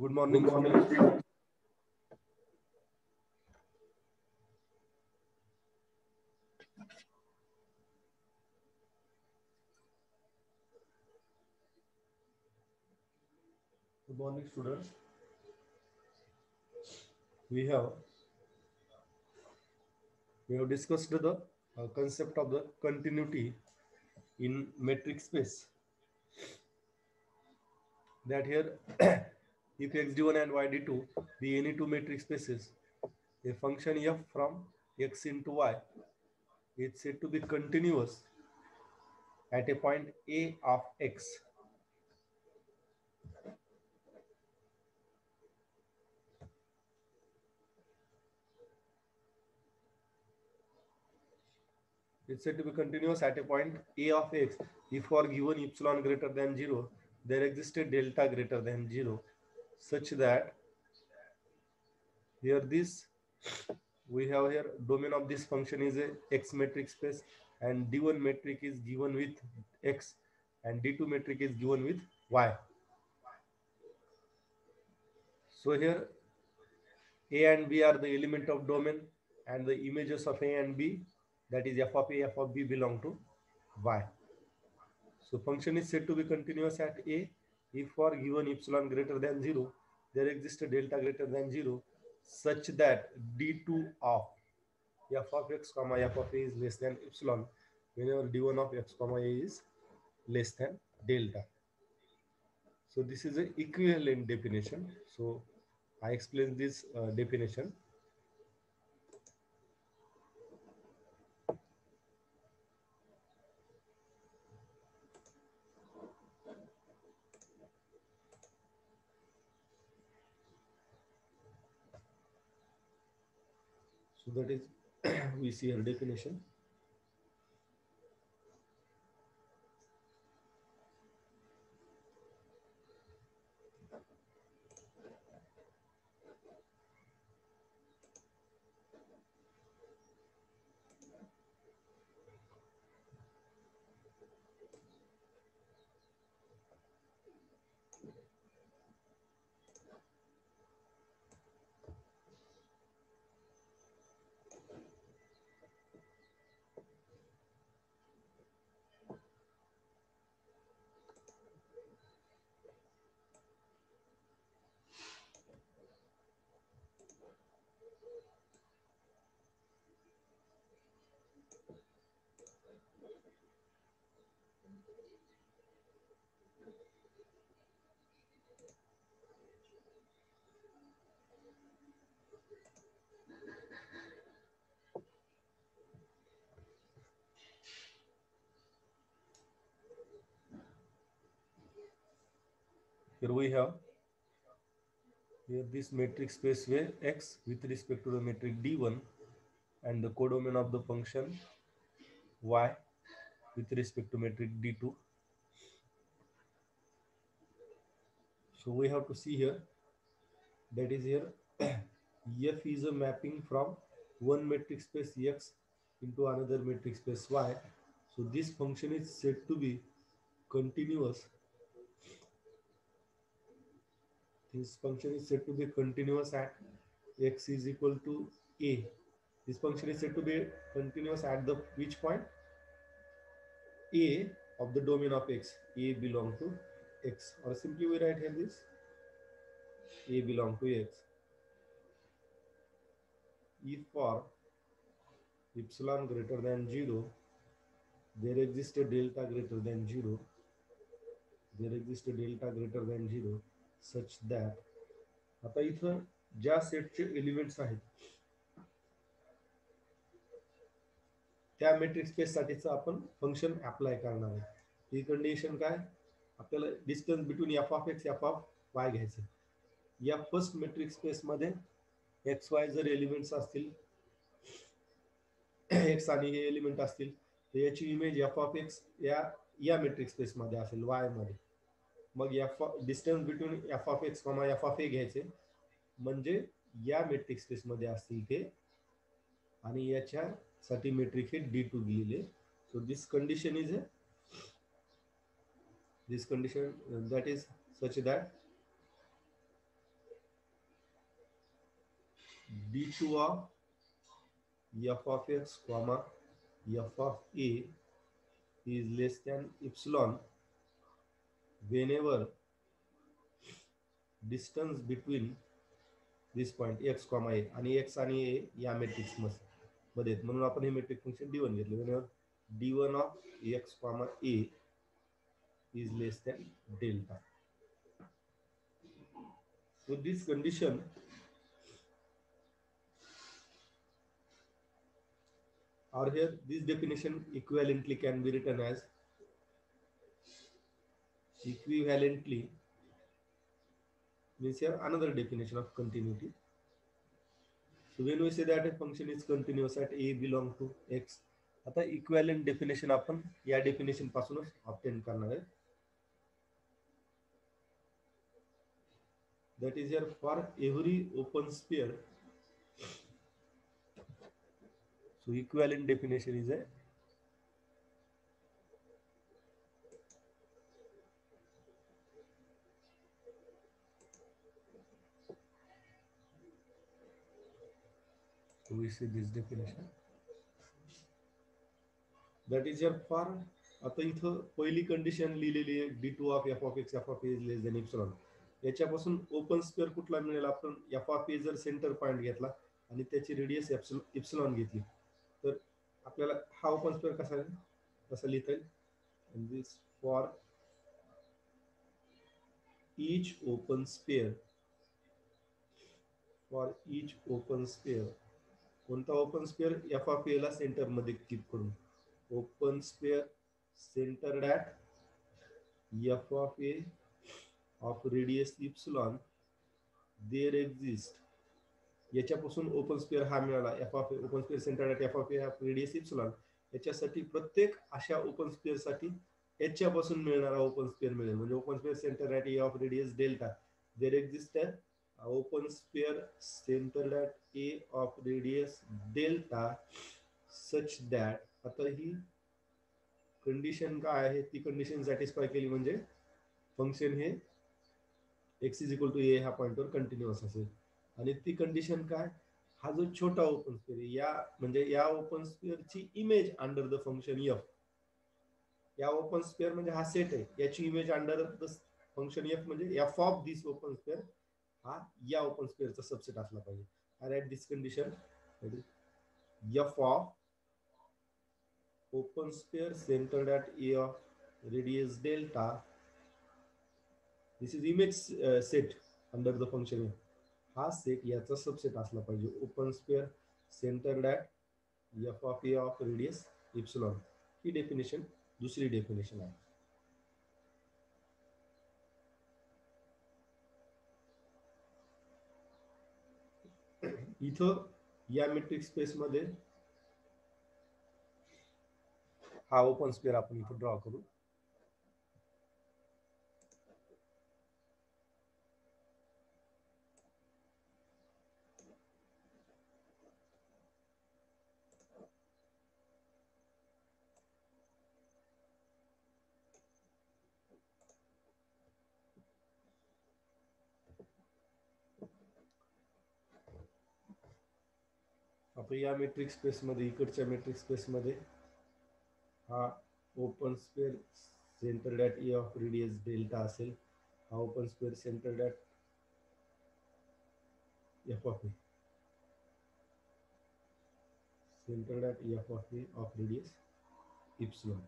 Good morning, students. Good morning, students. We have discussed the concept of the continuity in metric space. That here, if xd1 and yd2 be any two metric spaces, a function f from x into y is said to be continuous at a point a of x. It's said to be continuous at a point a of x if for given epsilon greater than 0, there exists a delta greater than 0, such that here this we have here domain of this function is a x metric space, and d1 metric is given with x and d2 metric is given with y. So here a and b are the element of domain, and the images of a and b, that is f of a, f of b, belong to y. So function is said to be continuous at a if for given epsilon greater than 0, there exists a delta greater than 0, such that d2 of f of x comma f of a is less than epsilon whenever d1 of x comma a is less than delta. So this is an equivalent definition. So I explain this definition. So that is we see a definition. Here we have here this metric space where x with respect to the metric d1 and the codomain of the function y with respect to metric d2. So we have to see here, that is here f is a mapping from one metric space x into another metric space y. So this function is said to be continuous. This function is said to be continuous at x is equal to a. This function is said to be continuous at the which point? A of the domain of x. A belong to x, or simply we write here this a belong to x. If for epsilon greater than 0, there exists a delta greater than 0, there exists a delta greater than 0, such that आता इथं ज्या सेटचे elements आहेत त्या metric space साठीचं आपण function apply करणार आहे. ही condition काय, आपल्याला distance between F of X F of Y घ्यायचं. या फर्स्ट मेट्रिक स्पेस मध्ये एक्स वाय जर एलिमेंट्स असतील, एक्स आणि हे एलिमेंट असतील, तर याची इमेज एफ ऑफ एक्स या मेट्रिक स्पेस मध्ये असेल वाय मध्ये. मग F distance between F of X comma F of A घ्यायचे, म्हणजे या मेट्रिक स्पेस मध्ये असतील ते, आणि याच्यासाठी मेट्रिक हे d2 दिलेले. So this condition is this condition that is such that d2 of f of x comma f of a is less than epsilon whenever distance between this point x comma a आणि x आणि a या matrix मध्ये म्हणून आपण हे matric function d1 घेतले whenever d1 of x comma a is less than delta. So this condition or here this definition equivalently can be written as equivalently means here another definition of continuity. So when we say that a function is continuous at a belong to x, आता equivalent definition आपण या definition पासूनच obtain करणार आहे. That is here for every open sphere. So equivalent definition is a so we see this definition. That is here for आता इथं पहिली condition लिहिलेली आहे d2 of f of x f of a is less than epsilon. याच्यापासून open square कुठला मिळेल आपण f of a जर सेंटर पॉइंट घेतला आणि त्याची रेडियस एप्सिलॉन घेतली तर आपल्याला हा ओपन स्क्वेअर कसा लिहिता येईल and this for each open sphere कोणता open square f of a ला सेंटर मध्ये कीप करून open square centered at f of a of radius epsilon there exist याच्यापासून ओपन स्क्वेअर हा मिळाला f of a open square centered at f of a of radius epsilon याच्यासाठी प्रत्येक अशा open square साठी याच्यापासून मिळणारा ओपन स्क्वेअर मिळेल म्हणजे open square centered at a of radius delta there exist an open sphere centered at a of radius delta such that आता ही condition काय आहे ती कंडिशन सॅटिस्फाय केली म्हणजे फंक्शन हे x is equal to a ह्या पॉइंटवर कंटिन्यूअस असेल आणि ती कंडिशन काय हा जो छोटा ओपन स्क्वेअर या म्हणजे या ओपन स्क्वेअरची image under the function f या ओपन स्क्वेअर म्हणजे हा सेट आहे याची image under the function f म्हणजे f of this open square हा या ओपन स्क्वेअरचा सबसेट असला पाहिजे आणि at this condition f of open sphere centered at a of radius delta this is image set under the function हा set याचा subset असला पाहिजे open square centred at f of a of radius epsilon he definition दुसरी definition आहे इथं या metric space मध्ये हा ओपन स्क्वेअर आपण इथे ड्रॉ करू आपण या मेट्रिक स्पेस मध्ये इकडच्या मेट्रिक स्पेस मध्ये हा open square centred at A of radius delta असेल हा open square centred at f of a centred at f of a of radius epsilon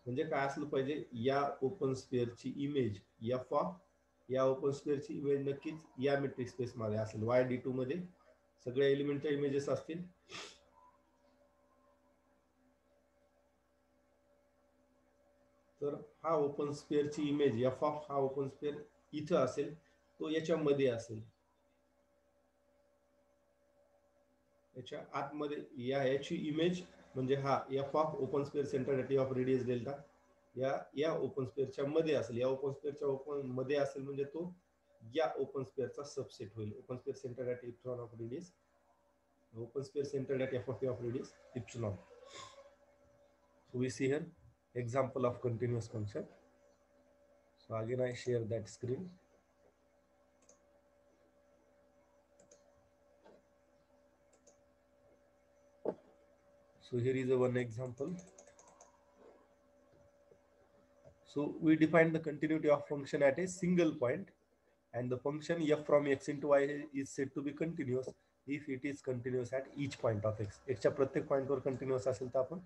म्हणजे काय असलं पाहिजे या ओपन स्क्वेअरची इमेज f ऑफ या ओपन स्क्वेअरची इमेज नक्कीच या मेट्रिक स्पेस मध्ये असेल y_d2 मध्ये सगळ्या एलिमेंटच्या इमेजेस असतील तर हा ओपन स्क्वेअरची इमेज f ऑफ हा ओपन स्क्वेअर इथं असेल तो याच्यामध्ये असेल याच्या आतमध्ये याची इमेज म्हणजे हा f of open square centre at of radius delta या ओपन स्क्वेअरच्या मध्ये असेल या ओपन स्क्वेअरच्या ओपन मध्ये असेल म्हणजे तो या ओपन स्क्वेअरचा सबसेट होईल open square centre at epsilon of radius open sphere centered at f of a of radius epsilon. So we see here example of continuous function. So again I share that screen. So here is a one example. So we define the continuity of function at a single point, and the function f from x into y is said to be continuous if it is continuous at each point of x. x च्या प्रत्येक पॉइंटवर continuous असेल तर आपण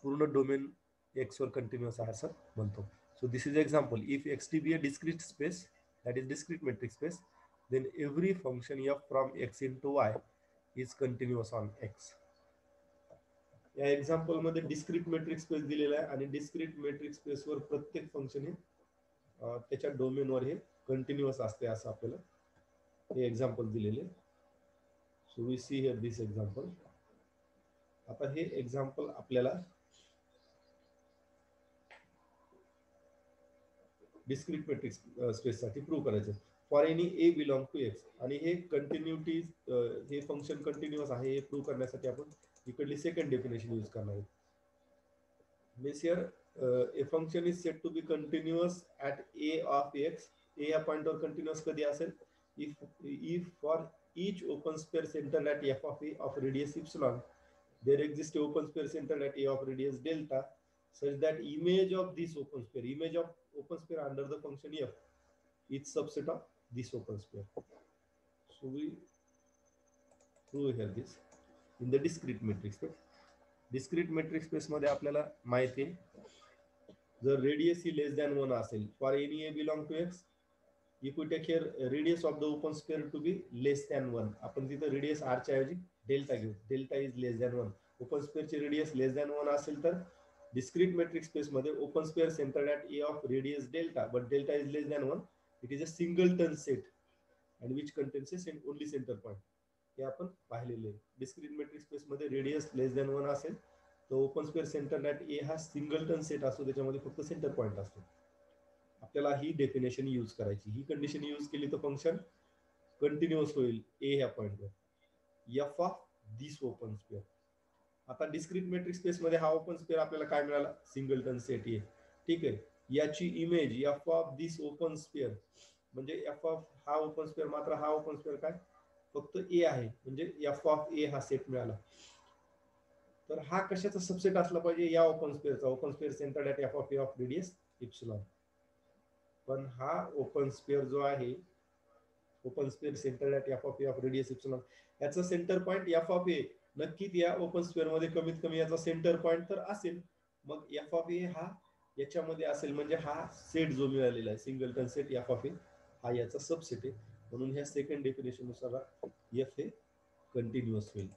पूर्ण domain x वर continuous आहे असं म्हणतो. So this is example. If xt be a discrete space, that is discrete metric space, then every function f from x into y is continuous on x. या example मध्ये discrete metric space दिलेला आहे आणि discrete metric स्पेसवर प्रत्येक function हे त्याच्या डोमेनवर हे continuous असते असं आपल्याला हे एक्झाम्पल दिलेले. So we see here this example. आता हे एक्झाम्पल आपल्याला डिस्क्रीट मेट्रिक स्पेस साठी प्रूव्ह करायचं. For any A belong to X, आणि हे कंटिन्युटी हे फंक्शन कंटिन्युअस आहे हे प्रूव्ह करण्यासाठी आपण इकडली सेकंड डेफिनेशन यूज करणार आहोत. Means here a function is said to be continuous at a of x. a या पॉइंटवर कंटिन्युअस कधी असेल? if for each open sphere centered at f of a of radius epsilon there exists a open sphere centered at a of radius delta such that image of this open sphere under the function f is subset of this open sphere. So we prove here this in the discrete matrix space. Discrete matrix space मध्ये आपल्याला माहिती आहे जर radius ही लेस than 1 असेल for any A belong to X, if we take here radius of the open sphere to be less than 1, आपण तिथं radius R च्या ऐवजी डेल्टा घेऊ. Delta is less than 1. Open स्पेअरची रेडियस लेस दॅन 1 असेल तर discrete metric space मध्ये open sphere centred at A of radius delta but delta is less than 1, it is a singleton set and which contains only centre point. हे आपण पाहिलेले. Discrete metric space मध्ये radius less than 1 असेल तो open spare centre at a हा singleton set असतो, त्याच्यामध्ये फक्त सेंटर पॉईंट असतो. आपल्याला ही डेफिनेशन यूज करायची. ही कंडिशन यूज केली तर फंक्शन कंटिन्युअस होईल ए ह्या पॉईंटवर F of this open spare. आता डिस्क्रीट मेट्रिक स्पेस मध्ये हा ओपन स्पेअर आपल्याला काय मिळाला? सिंगलटन सेट ए. ठीक आहे. याची image F of this open spare म्हणजे एफ ऑफ हा ओपन स्पेअर, मात्र हा ओपन स्पेअर काय फक्त ए आहे, म्हणजे एफ ऑफ ए हा सेट मिळाला. तर हा कशाचा सबसेट असला पाहिजे? या ओपन स्पेअरचा. Open sphere centred at F of A of radius epsilon. पण हा ओपन स्पेअर जो आहे, open sphere centred at F of A of radius epsilon, याचा centre point F of A नक्कीच या ओपन स्पेअर मध्ये कमीत कमी याचा सेंटर पॉईंट तर असेल. मग एफ ऑफ ए हा याच्यामध्ये असेल, म्हणजे हा सेट जो मिळालेला आहे सिंगलटन सेट एफ ऑफ ए हा याचा सबसेट आहे. म्हणून ह्या सेकंड डेफिनेशन नुसार एफ हे कंटिन्युअस होईल.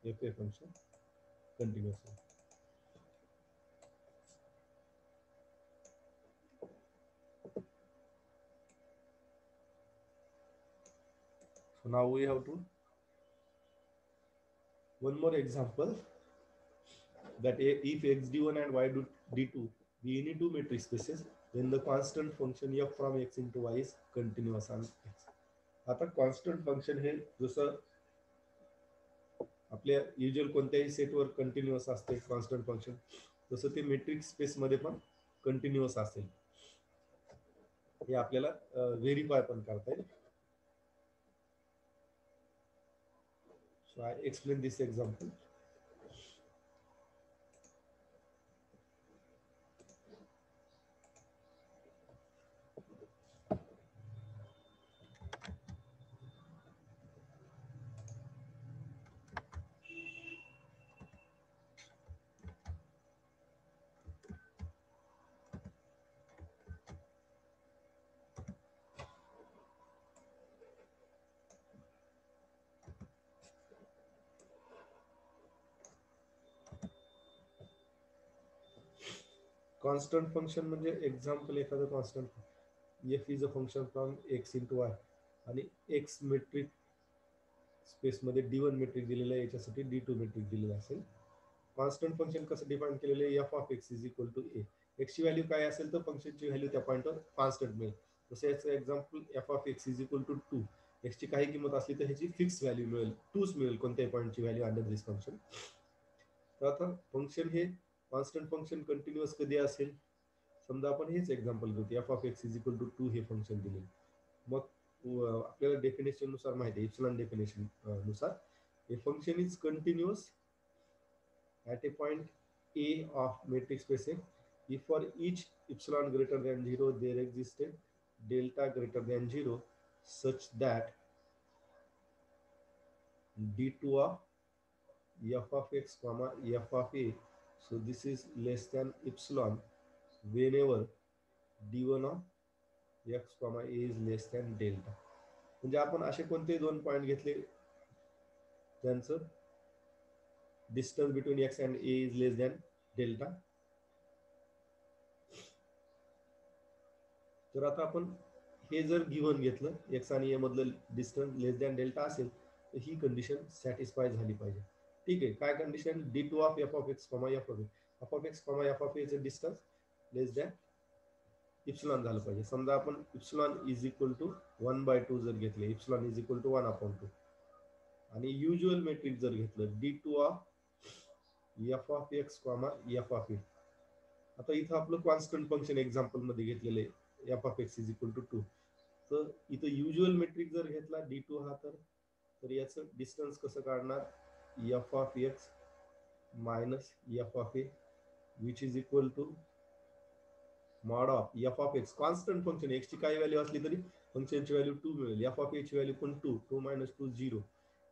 एफ हे फंक्शन कंटिन्युअस होईल. So now we have to one more example that if x_d1 and y_d2 be any two metric spaces, then the constant function f from x into y is continuous on x. आता constant function हे जसं आपल्या usual कोणत्याही सेटवर continuous असते constant function, तसं ते metric space मध्ये पण कंटिन्युअस असेल. हे आपल्याला व्हेरीफाय पण करता येईल. So I explain this example. Constant function म्हणजे एक्झाम्पल एखादं constant F is a function from x into Y आणि एक्स मेट्रिक स्पेसमध्ये D1 मेट्रिक दिलेलं आहे, याच्यासाठी D2 मेट्रिक दिलेलं असेल. कॉन्स्टंट फंक्शन कसं डिफाईन केलेलं आहे? F of X is equal to A. एक्सची व्हॅल्यू काय असेल तर फंक्शनची व्हॅल्यू त्या पॉईंटवर कॉन्स्टंट मिळेल. जसं याचं example F of X is equal to 2. एक्सची काही किंमत असली तर ह्याची फिक्स व्हॅल्यू मिळेल, 2च मिळेल कोणत्याही पॉईंटची व्हॅल्यू अंडर दिस फंक्शन. तर आता फंक्शन हे कॉन्स्टंट फंक्शन कंटिन्युअस कधी असेल? समजा आपण हेच एक्झाम्पल घेऊ, F of X is equal to 2 हे फंक्शन दिले. मग आपल्याला डेफिनेशन नुसार माहिती आहे, इप्सिलॉन डेफिनेशन नुसार हे function is continuous at a point A of metric space X, if for each epsilon greater than 0 there existed delta greater than 0 such that d2 of f of x comma f of a, so this is less than epsilon whenever d1 of x comma a is less than delta. म्हणजे आपण असे कोणते दोन point घेतले त्यांचं distance between x and A is less than delta. तर आता आपण हे जर गिव्हन घेतलं एक्स आणि ए मधलं डिस्टन्स लेस दॅन डेल्टा असेल तर ही कंडिशन सॅटिस्फाय झाली पाहिजे. ठीक आहे. काय condition? d2 of f of x comma f of a, f of x comma f of a चं डिस्टन्स लेस दॅन इप्सिलॉन झालं पाहिजे. समजा आपण इप्सिलॉन इज इक्वल टू 1/2 जर घेतले, इप्सिलॉन इज इक्वल टू 1/2 आणि युज्युअल मेट्रिक जर घेतलं d2 of f of x comma f of a. आता इथं आपलं कॉन्स्टंट फंक्शन एक्झाम्पल मध्ये घेतलेलं आहे f of x is equal to 2. तर इथं युज्युअल मेट्रिक जर घेतला d2 हा तर याचं डिस्टन्स कसं काढणार? f of x minus f of a which is equal to mod of f of x. Constant function x ची काही व्हॅल्यू असली तरी फंक्शनची व्हॅल्यू 2 मिळेल. f ऑफ a ची व्हॅल्यू पण 2, 2 मायनस 2 0.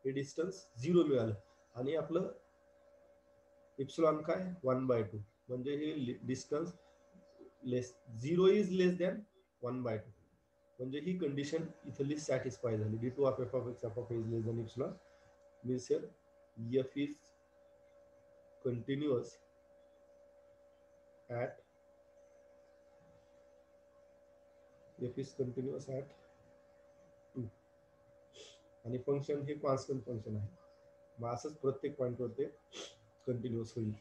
हे डिस्टन्स 0 मिळालं आणि आपलं इप्सिलॉन काय 1/2 म्हणजे हे distance less 0 is less than 1/2 म्हणजे ही कंडिशन इथली सॅटिस्फाय झाली. d2 of f of x f of a is less than epsilon means here f is continuous at f is continuous at 2 आणि फंक्शन हे constant function आहे. मग असंच प्रत्येक पॉइंटवर ते कंटिन्युअस होईल.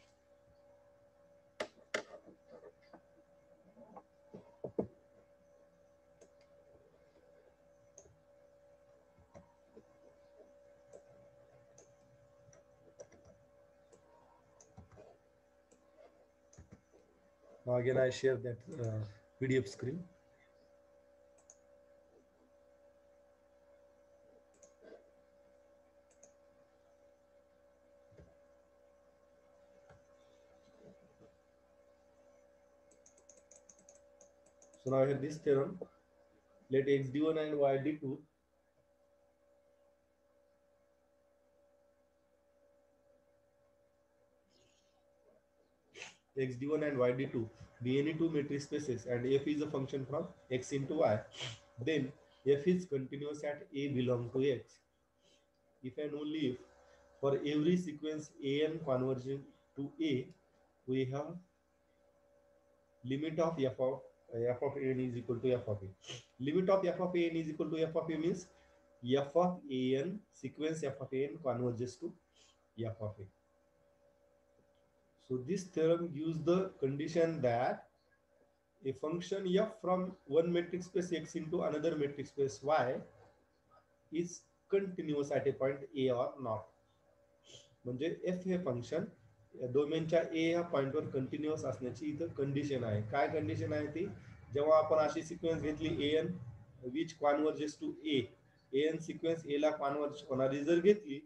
Now again I share that PDF screen. So now here this theorem, let x d1 and y d2 x d1 and y d2 be any two metric spaces and f is a function from x into y, then f is continuous at a belong to x if and only if for every sequence an converging to a we have limit of f of n is equal to f of a. Limit of f of n is equal to f of a means f of an sequence f of n converges to f of a. So this theorem gives the condition that a function f from one metric space x into another metric space y is continuous at a point a or not. म्हणजे f हे function डोमेनच्या ए ह्या पॉइंटवर continuous असण्याची इथं condition आहे. काय condition आहे ती? जेव्हा आपण अशी सिक्वेन्स घेतली N which converges to A, N sequence A ला कॉन्व्हर्ज होणारी जर घेतली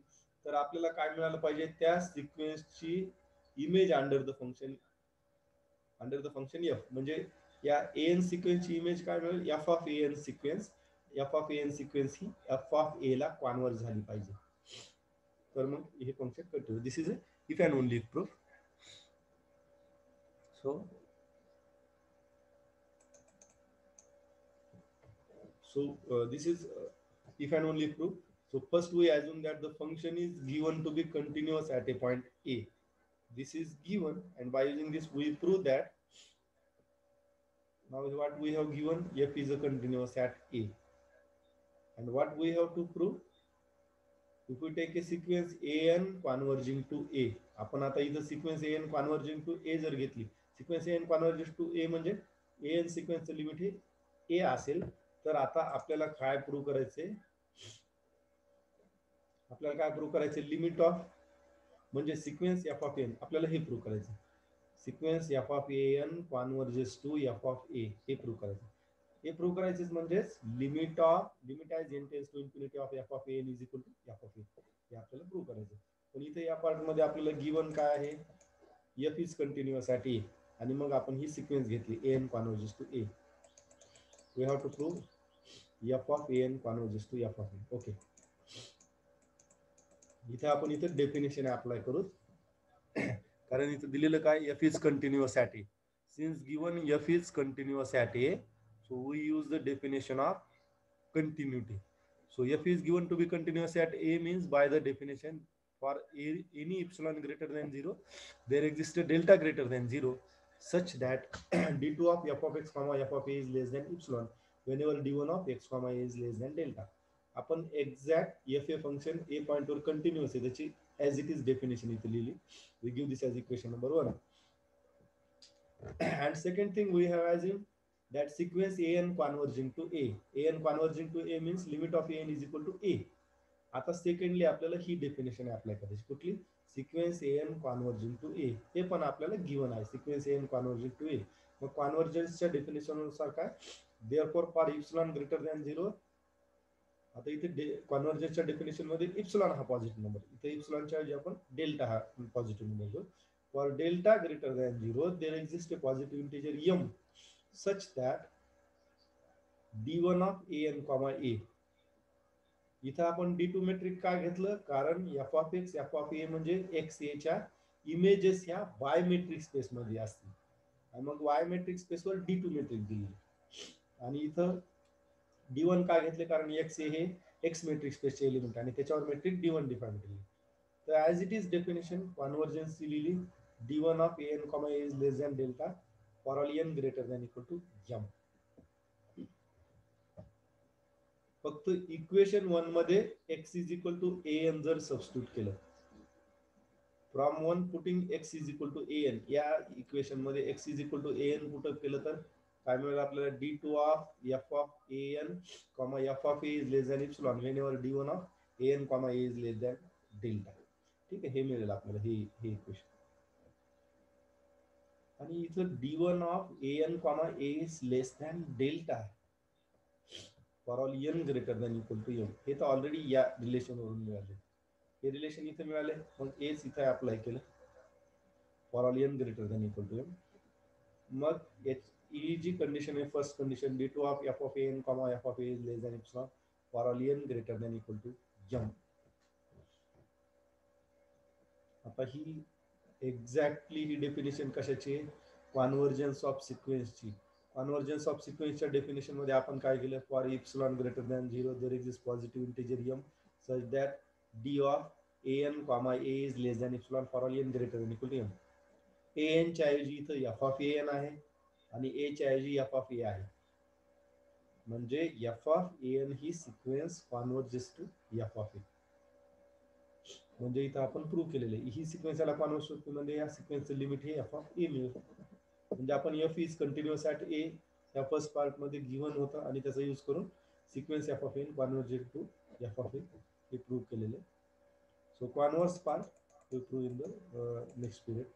तर आपल्याला काय मिळालं पाहिजे? त्या सिक्वेन्सची image under the function F. म्हणजे या एन सिक्वेन्सची इमेज काय मिळेल? F of N sequence. F of N sequence ही एफ ऑफ ए ला कॉन्व्हर्ज झाली पाहिजे. तर मग हे function continue. This is if and only if proof. So this is if and only if proof. So first we assume that the function is given to be continuous at a point a. This is given, and by using this we prove that now what we have given, f is a continuous at a. And what we have to prove, if we take a sequence an converging to a, आपण आता इथं sequence an converging to a जर घेतली, sequence an converging to a म्हणजे an sequence limit हे a असेल, तर आता आपल्याला काय प्रूव्ह करायचे? आपल्याला काय प्रूव्ह करायचे? लिमिट ऑफ म्हणजे सिक्वेन्स f ऑफ n आपल्याला हे प्रूव्ह करायचं. Sequence f of an converges to f of a हे प्रूव्ह करायचं. हे प्रूव्ह करायचेच म्हणजे limit as n tends to infinity of f of an is equal to f of a हे आपल्याला प्रूव्ह करायचं. पण इथे या पार्टमध्ये आपल्याला गिवन काय आहे, f is continuous at a, आणि मग आपण ही सिक्वेन्स घेतली a n converges to a. We have to prove f of a n converges to f of a. Okay, इथे आपण इथे डेफिनेशन अप्लाय करू, कारण इथे दिलेलं काय, F is continuous at A. Since given F is continuous at A, so we use the definition of continuity. So f is given to be continuous at a means by the definition for any epsilon greater than 0 there exists a delta greater than 0 such that d2 of f of x comma f of a is less than epsilon whenever d1 of x comma a is less than delta. आपण exact f a function a पॉइंटवर continuous आहे त्याची as it is definition इथे लिहिली. We give this as equation number 1. And second thing we have as in that sequence an converging to a. An converging to a means limit of an is equal to a. आता secondly आपल्याला ही definition apply करायची, कुठली, sequence N converging to ए. हे पण आपल्याला given आहे, sequence N converging to ए. मग कॉन्व्हर्जन्सच्या definition नुसार काय, therefore for epsilon greater than 0. आता इथे कॉन्व्हर्जन्सच्या डेफिनेशन मध्ये इप्सिलॉन हा पॉझिटिव्ह नंबर, इथे इप्सिलॉनच्या ऐवजी आपण डेल्टा हा पॉझिटिव्ह नंबर घेऊ. For delta greater than 0, there exists a positive integer m such that d1 of a n comma a. इथं आपण d2 मेट्रिक का घेतलं, कारण f of x f of a म्हणजे x a च्या images ह्या y metric space मध्ये असतील, आणि मग y मेट्रिक स्पेसवर d2 मेट्रिक दिली. आणि इथं d1 का घेतले, कारण x a हे x मेट्रिक स्पेसचे एलिमेंट आणि त्याच्यावर मेट्रिक d1 डिफाइन केली. तर as it is definition convergence लिहिली, d1 of a n comma a is less than delta for all n greater than equal to m. फक्त equation 1 मध्ये x is equal to a n जर substitute केलं, from 1 putting x is equal to a n, या equation मध्ये x is equal to a n put केलं तर काय मिळेल आपल्याला, d2 of f of a n comma f of a is less than epsilon whenever d1 of a n comma a is less than delta. ठीक आहे, हे मिळेल आपल्याला हे इक्वेशन. आणि इथं d1 of a n comma a is less than delta for all n greater than equal to m, हे तर ऑलरेडी या रिलेशन वरून मिळाले, हे रिलेशन इथे मिळाले. मग एच इथे अप्लाय केलं, for all n greater than equal to m. मग ही जी कंडिशन आहे, first condition d2 of f of a n comma f of a is less than epsilon for all n greater than equal to m. आता ही exactly ही definition कशाची आहे, convergence of सिक्वेन्सची. Convergence of सिक्वेन्सच्या definition मध्ये आपण काय केलं, for epsilon greater than 0 there exist positive integer m such that d of a n comma a is less than epsilon for all n greater than equal to m. a n च्या ऐवजी इथं f of a n आहे आणि a च्या ऐवजी f of a आहे, म्हणजे f of a n ही sequence converges to f of a. म्हणजे इथं आपण प्रूव्ह केलेले ही सिक्वेन्स याला कॉन्व्हर्ज होते, म्हणजे या सिक्वेन्सचं लिमिट हे f of a मिळेल. म्हणजे आपण f is continuous at a या फर्स्ट पार्ट मध्ये गिवन होतं आणि त्याचा यूज करून sequence f of n converged to f of a हे प्रूव्ह केलेले. So converse part we prove in the next period.